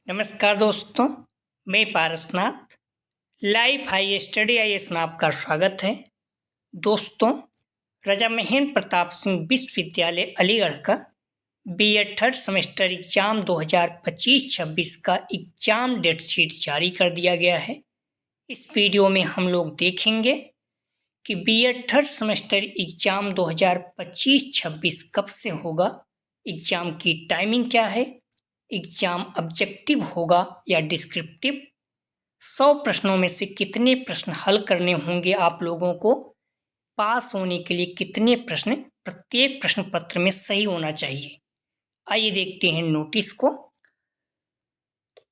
नमस्कार दोस्तों, मैं Parasnath life high study IAS में आपका स्वागत है। दोस्तों, राजा महेंद्र प्रताप सिंह विश्वविद्यालय अलीगढ़ का बीएड थर्ड सेमेस्टर एग्जाम 2025-26 का एग्जाम डेट शीट जारी कर दिया गया है। इस वीडियो में हम लोग देखेंगे कि बीएड थर्ड सेमेस्टर एग्जाम 2025-26 कब से होगा, एग्जाम की टाइमिंग क्या है, एग्जाम ऑब्जेक्टिव होगा या डिस्क्रिप्टिव, 100 प्रश्नों में से कितने प्रश्न हल करने होंगे आप लोगों को, पास होने के लिए कितने प्रश्न प्रत्येक प्रश्न पत्र में सही होना चाहिए। आइए देखते हैं नोटिस को।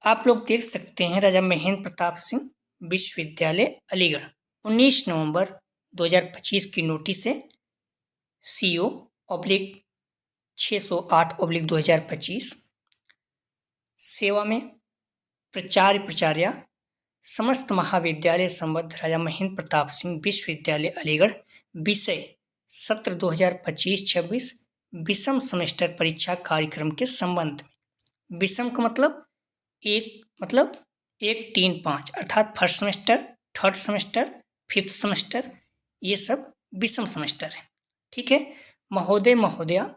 आप लोग देख सकते हैं राजा महेंद्र प्रताप सिंह विश्वविद्यालय अलीगढ़ 19 नवंबर 2025 की नोटिस है। CO ऑब्लिक 608/2025 सेवा में प्राचार्य समस्त महाविद्यालय संबद्ध राजा महेंद्र प्रताप सिंह विश्वविद्यालय अलीगढ़। विषय सत्र 2025-26 विषम सेमेस्टर परीक्षा कार्यक्रम के संबंध में। विषम का मतलब एक 3 5 अर्थात first semester, third semester, fifth semester, ये सब विषम सेमेस्टर है। ठीक है महोदय महोदया,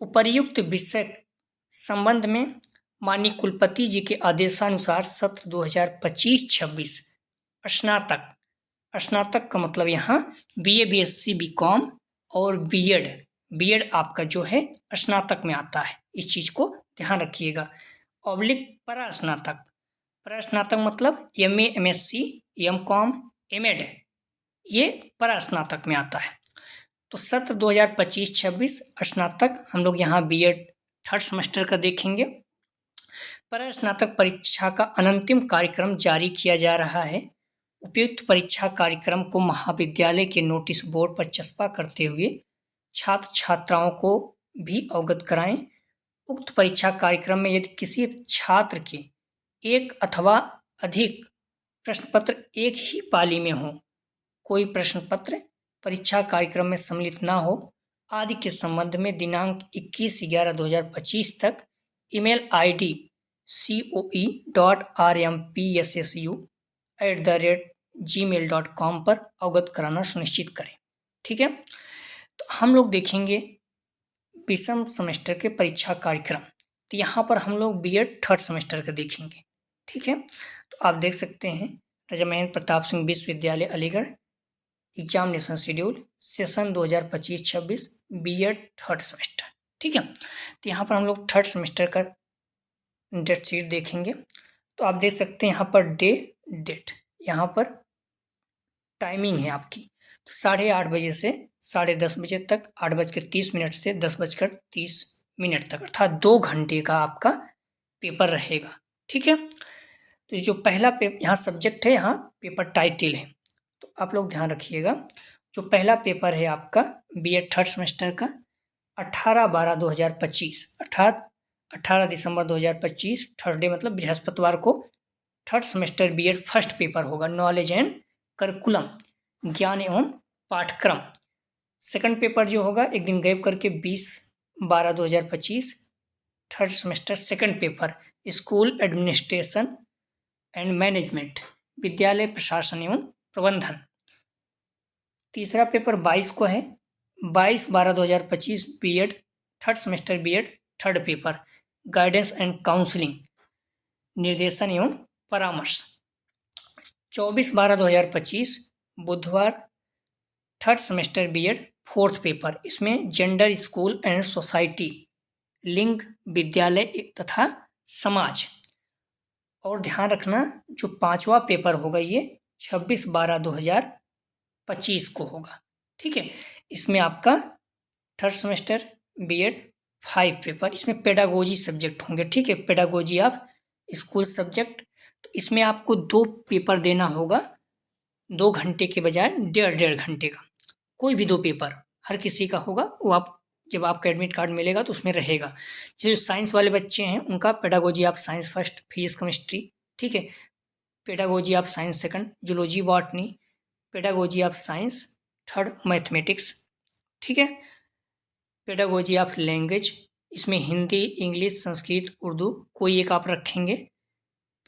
उपर्युक्त विषय संबंध में माननीय कुलपति जी के आदेशानुसार सत्र 2025-26 स्नातक का मतलब यहाँ BA BSc BCom और बीएड आपका जो है स्नातक में आता है, इस चीज को ध्यान रखिएगा। ऑब्लिक परास्नातक मतलब MA MSc MCom MEd, ये परास्नातक में आता है। तो सत्र 2025-26 स्नातक हम लोग यहाँ बीएड थर्ड सेमेस्टर का देखेंगे। परास्नातक परीक्षा का अनंतिम कार्यक्रम जारी किया जा रहा है। उपयुक्त परीक्षा कार्यक्रम को महाविद्यालय के नोटिस बोर्ड पर चस्पा करते हुए छात्र छात्राओं को भी अवगत कराएं। उक्त परीक्षा कार्यक्रम में यदि किसी छात्र के एक अथवा अधिक प्रश्न पत्र एक ही पाली में हो, कोई प्रश्न पत्र परीक्षा कार्यक्रम में सम्मिलित ना हो आदि के संबंध में दिनांक 21/11/2025 तक ईमेल ID coe.rmpssu@gmail.com पर अवगत कराना सुनिश्चित करें। ठीक है, तो हम लोग देखेंगे विषम सेमेस्टर के परीक्षा कार्यक्रम। तो यहाँ पर हम लोग बीएड थर्ड सेमेस्टर का देखेंगे। ठीक है, तो आप देख सकते हैं राजा महेंद्र प्रताप सिंह विश्वविद्यालय Aligarh examination schedule session 2025-26 BEd third semester. ठीक है, तो यहाँ पर हम लोग थर्ड सेमेस्टर का डेट शीट देखेंगे। तो आप देख सकते हैं यहाँ पर डेट, यहाँ पर टाइमिंग है आपकी, तो 8:30 बजे से 10:30 बजे तक, 8:30 से 10:30 तक, अर्थात 2 घंटे का आपका पेपर रहेगा। ठीक है, तो जो पहला पेपर यहाँ सब्जेक्ट है, यहाँ पेपर टाइटल है, तो आप लोग ध्यान रखिएगा। जो पहला पेपर है आपका बीएड थर्ड सेमेस्टर का 18/12/2025 अर्थात 18 दिसंबर 2025 थर्सडे मतलब बृहस्पतिवार को third semester BEd first paper होगा, नॉलेज एंड करिकुलम, ज्ञान एवं पाठ्यक्रम। सेकंड पेपर जो होगा एक दिन गैप करके 20/12/2025 third semester second paper school administration and management, विद्यालय प्रशासन एवं प्रबंधन। तीसरा पेपर 22 को है, 22/12/2025 BEd third semester BEd third paper guidance and counselling, निर्देशन एवं परामर्श। 24/12/2025 बुधवार third semester BEd fourth paper, इसमें जेंडर स्कूल एंड सोसाइटी, लिंग विद्यालय तथा समाज। और ध्यान रखना जो पांचवा पेपर होगा ये 26/12/2025 को होगा। ठीक है, इसमें आपका थर्ड सेमेस्टर बीएड 5 पेपर, इसमें पेडागोजी सब्जेक्ट होंगे। ठीक है, पेडागोजी ऑफ स्कूल सब्जेक्ट, तो इसमें आपको 2 पेपर देना होगा, 2 घंटे के बजाय 1.5 घंटे का, कोई भी 2 पेपर हर किसी का होगा। वो आप जब आपका एडमिट कार्ड मिलेगा तो उसमें रहेगा। जो साइंस वाले बच्चे हैं उनका pedagogy of science first, physics chemistry. ठीक है, pedagogy of science second, zoology botany, pedagogy of science third, mathematics. ठीक है, पेडागोजी ऑफ लैंग्वेज इसमें हिंदी, इंग्लिश, संस्कृत, उर्दू कोई एक आप रखेंगे।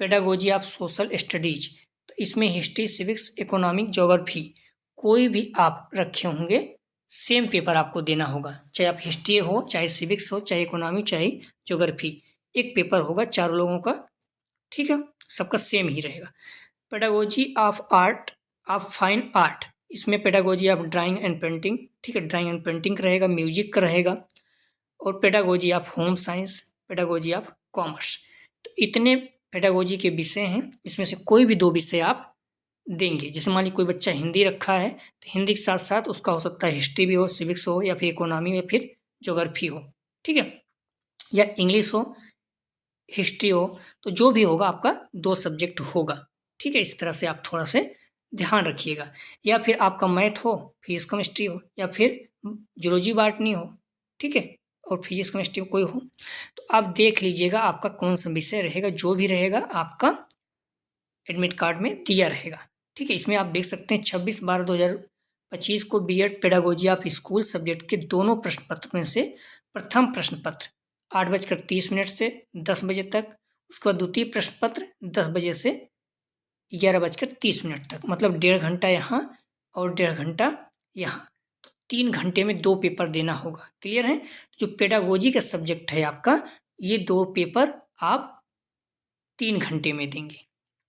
पेडागोजी ऑफ सोशल स्टडीज, तो इसमें हिस्ट्री, सिविक्स, इकोनॉमिक, ज्योग्राफी कोई भी आप रखे होंगे, सेम पेपर आपको देना होगा, चाहे आप हिस्ट्री हो, चाहे सिविक्स हो, चाहे इकोनॉमिक, चाहे ज्योग्राफी, एक पेपर होगा चारों लोगों का। ठीक है, सबका सेम ही रहेगा। Pedagogy of art, of fine art, इसमें pedagogy of drawing and painting, ठीक है, ड्राइंग एंड पेंटिंग का रहेगा, म्यूजिक का रहेगा, और pedagogy of home science, pedagogy of commerce. तो इतने पेडागोजी के विषय हैं, इसमें से कोई भी 2 विषय आप देंगे। जैसे मान लीजिए कोई बच्चा हिंदी रखा है तो हिंदी के साथ साथ उसका हो सकता है हिस्ट्री भी हो, सिविक्स हो, या फिर इकोनॉमी, या फिर ज्योग्राफी हो, ठीक है, या इंग्लिश हो, हिस्ट्री हो, तो जो भी होगा आपका 2 सब्जेक्ट होगा। ठीक है, इस तरह से आप थोड़ा से ध्यान रखिएगा। या फिर आपका मैथ हो, फिजिक्स केमिस्ट्री हो, या फिर जूलॉजी बॉटनी हो, ठीक है, और फिजिक्स केमिस्ट्री कोई हो, तो आप देख लीजिएगा आपका कौन सा विषय रहेगा। जो भी रहेगा आपका एडमिट कार्ड में दिया रहेगा। ठीक है, इसमें आप देख सकते हैं 26/12/2025 को BEd pedagogy of school subject के दोनों प्रश्न पत्र में से प्रथम प्रश्न पत्र 8:30 से 10 बजे तक, उसके बाद द्वितीय प्रश्न पत्र 10 बजे से 11:30 तक, मतलब 1.5 घंटा यहाँ और 1.5 घंटा यहाँ, तो 3 घंटे में 2 पेपर देना होगा। क्लियर है? जो पेडागोजी का सब्जेक्ट है आपका, ये 2 पेपर आप 3 घंटे में देंगे।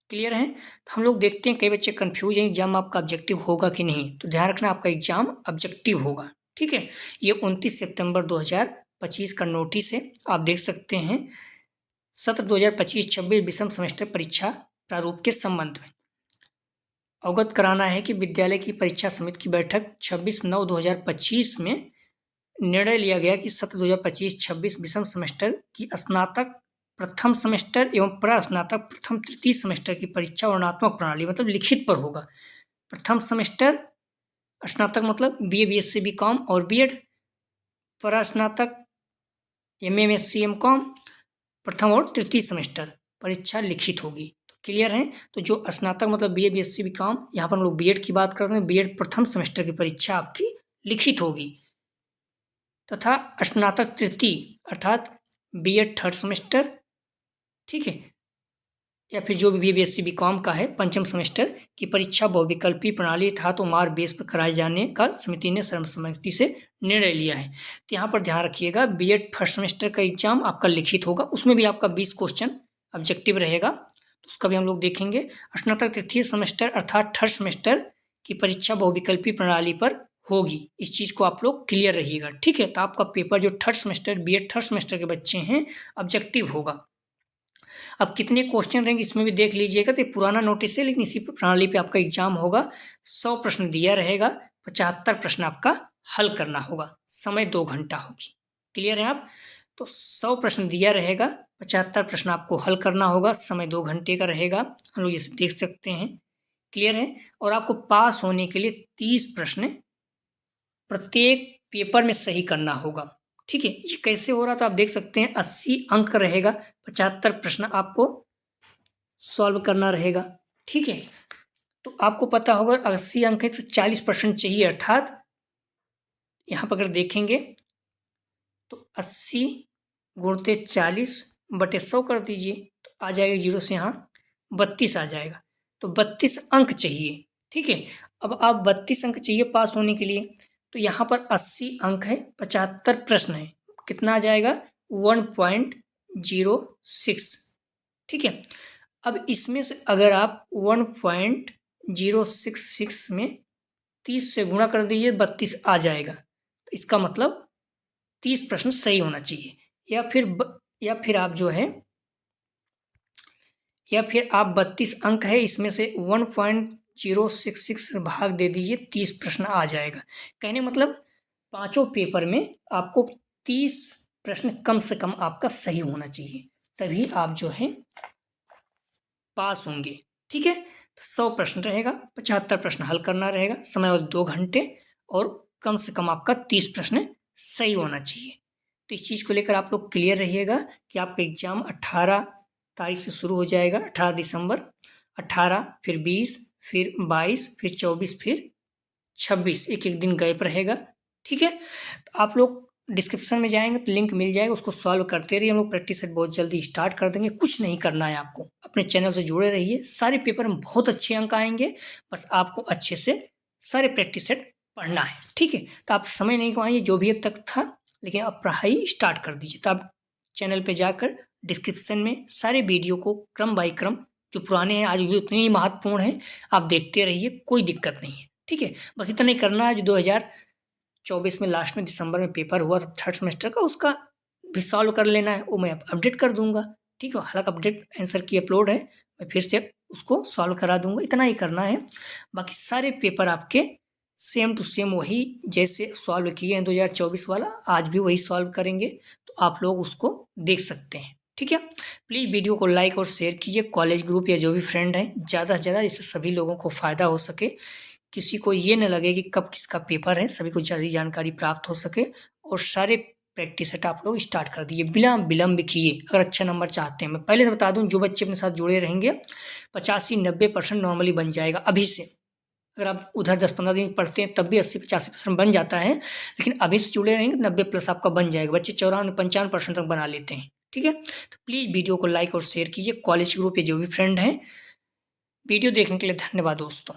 क्लियर है? तो हम लोग देखते हैं कई बच्चे कंफ्यूज हैं एग्जाम आपका ऑब्जेक्टिव होगा कि नहीं, तो ध्यान रखना आपका एग्जाम ऑब्जेक्टिव होगा। ठीक है, ये 29 सितंबर 2025 का नोटिस है, आप देख सकते हैं। सत्र 2025-26 विषम सेमेस्टर परीक्षा प्रारूप के संबंध में अवगत कराना है कि विद्यालय की परीक्षा समिति की बैठक 26/9/2025 में निर्णय लिया गया कि सत्र 2025-26 विषम सेमेस्टर की स्नातक प्रथम सेमेस्टर एवं स्नातक प्रथम तृतीय सेमेस्टर की परीक्षा वर्णनात्मक प्रणाली मतलब लिखित पर होगा। प्रथम सेमेस्टर स्नातक मतलब बीए, बीएससी, बीकॉम और बीएड, स्नातक एमए, एमएससी, एमकॉम प्रथम और तृतीय सेमेस्टर परीक्षा लिखित होगी। तो क्लियर है? तो जो स्नातक मतलब बीए, बीएससी, बीकॉम, यहाँ पर हम लोग बीएड की बात कर रहे हैं, बीएड प्रथम सेमेस्टर की परीक्षा आपकी लिखित होगी, तथा स्नातक तृतीय अर्थात बीएड थर्ड सेमेस्टर, ठीक है, या फिर जो भी बीएससी बीकॉम का है पंचम सेमेस्टर की परीक्षा बहुविकल्पी प्रणाली था तो मार्क बेस पर कराए जाने का समिति ने सर्वसम्मति से निर्णय लिया है। तो यहाँ पर ध्यान रखिएगा, बीएड फर्स्ट सेमेस्टर का एग्जाम आपका लिखित होगा, उसमें भी आपका 20 क्वेश्चन ऑब्जेक्टिव रहेगा, तो उसका भी हम लोग देखेंगे। स्नातक तृतीय सेमेस्टर अर्थात थर्ड सेमेस्टर की परीक्षा बहुविकल्पी प्रणाली पर होगी, इस चीज़ को आप लोग क्लियर रहिएगा। ठीक है, तो आपका पेपर जो third semester BEd third semester के बच्चे हैं ऑब्जेक्टिव होगा। अब कितने क्वेश्चन रहेंगे इसमें भी देख लीजिएगा, तो पुराना नोटिस है लेकिन इसी प्रणाली पे आपका एग्जाम होगा। 100 प्रश्न दिया रहेगा, 75 प्रश्न आपका हल करना होगा, समय 2 घंटा होगी। क्लियर है आप? तो 100 प्रश्न दिया रहेगा, 75 प्रश्न आपको हल करना होगा, समय 2 घंटे का रहेगा, हम लोग इसे देख सकते हैं। क्लियर है? और आपको पास होने के लिए 30 प्रश्न प्रत्येक पेपर में सही करना होगा। ठीक है, ये कैसे हो रहा था आप देख सकते हैं, 80 अंक रहेगा, 75 प्रश्न आपको सॉल्व करना रहेगा। ठीक है, तो आपको पता होगा 80 अंक 140% चाहिए, अर्थात यहाँ पर अगर देखेंगे तो 80 गुणते 40/100 कर दीजिए, तो आ जाएगा 0 से यहाँ 32 आ जाएगा, तो 32 अंक चाहिए। ठीक है, अब आप 32 अंक चाहिए पास होने के लिए, तो यहाँ पर 80 अंक है, 75 प्रश्न है, कितना आ जाएगा 1.06। ठीक है, अब इसमें से अगर आप 1.066 में 30 से गुणा कर दीजिए 32 आ जाएगा, तो इसका मतलब 30 प्रश्न सही होना चाहिए। या फिर आप जो है या फिर आप 32 अंक है, इसमें से 1.066 भाग दे दीजिए, 30 प्रश्न आ जाएगा। कहने मतलब पांचों पेपर में आपको 30 प्रश्न कम से कम आपका सही होना चाहिए, तभी आप जो है पास होंगे। ठीक है, 100 प्रश्न रहेगा, 75 प्रश्न हल करना रहेगा, समय और 2 घंटे, और कम से कम आपका 30 प्रश्न सही होना चाहिए। तो इस चीज़ को लेकर आप लोग क्लियर रहिएगा कि आपका एग्जाम 18 तारीख से शुरू हो जाएगा, 18 दिसंबर, 18 फिर 20 फिर 22 फिर 24 फिर 26, एक एक दिन गैप रहेगा। ठीक है, तो आप लोग डिस्क्रिप्शन में जाएंगे तो लिंक मिल जाएगा, उसको सॉल्व करते रहिए। हम लोग प्रैक्टिस सेट बहुत जल्दी स्टार्ट कर देंगे। कुछ नहीं करना है आपको, अपने चैनल से जुड़े रहिए, सारे पेपर में बहुत अच्छे अंक आएंगे। बस आपको अच्छे से सारे प्रैक्टिस सेट पढ़ना है, ठीक है। तो आप समय नहीं गवाइए, जो भी अब तक था, लेकिन आप पढ़ाई स्टार्ट कर दीजिए। तो आप चैनल पे जाकर डिस्क्रिप्शन में सारे वीडियो को क्रम बाई क्रम, जो पुराने हैं आज भी उतने ही महत्वपूर्ण हैं, आप देखते रहिए, कोई दिक्कत नहीं है, ठीक है। बस इतना ही करना है। जो 2024 में लास्ट में दिसंबर में पेपर हुआ था थर्ड सेमेस्टर का, उसका भी सॉल्व कर लेना है, वो मैं अपडेट कर दूंगा, ठीक है। हालांकि अपडेट आंसर की अपलोड है, मैं फिर से उसको सॉल्व करा दूंगा। इतना ही करना है, बाकी सारे पेपर आपके सेम टू सेम वही जैसे सॉल्व किए हैं 2024 वाला, आज भी वही सॉल्व करेंगे। तो आप लोग उसको देख सकते हैं, ठीक है। प्लीज़ वीडियो को लाइक और शेयर कीजिए, कॉलेज ग्रुप या जो भी फ्रेंड हैं ज़्यादा से ज़्यादा, इससे सभी लोगों को फ़ायदा हो सके, किसी को ये न लगे कि कब किसका पेपर है, सभी को जल्दी जानकारी प्राप्त हो सके। और सारे प्रैक्टिस सेट आप लोग स्टार्ट कर दिए बिना विलम्ब किए, अगर अच्छा नंबर चाहते हैं। मैं पहले से बता दूं, जो बच्चे अपने साथ जुड़े रहेंगे 85-90% नॉर्मली बन जाएगा अभी से। अगर आप उधर 10-15 दिन पढ़ते हैं तब भी 80-85% बन जाता है, लेकिन अभी से जुड़े रहेंगे 90+ आपका बन जाएगा। बच्चे 94-95% तक बना लेते हैं, ठीक है। तो प्लीज़ वीडियो को लाइक और शेयर कीजिए, कॉलेज ग्रुप या जो भी फ्रेंड हैं। वीडियो देखने के लिए धन्यवाद दोस्तों।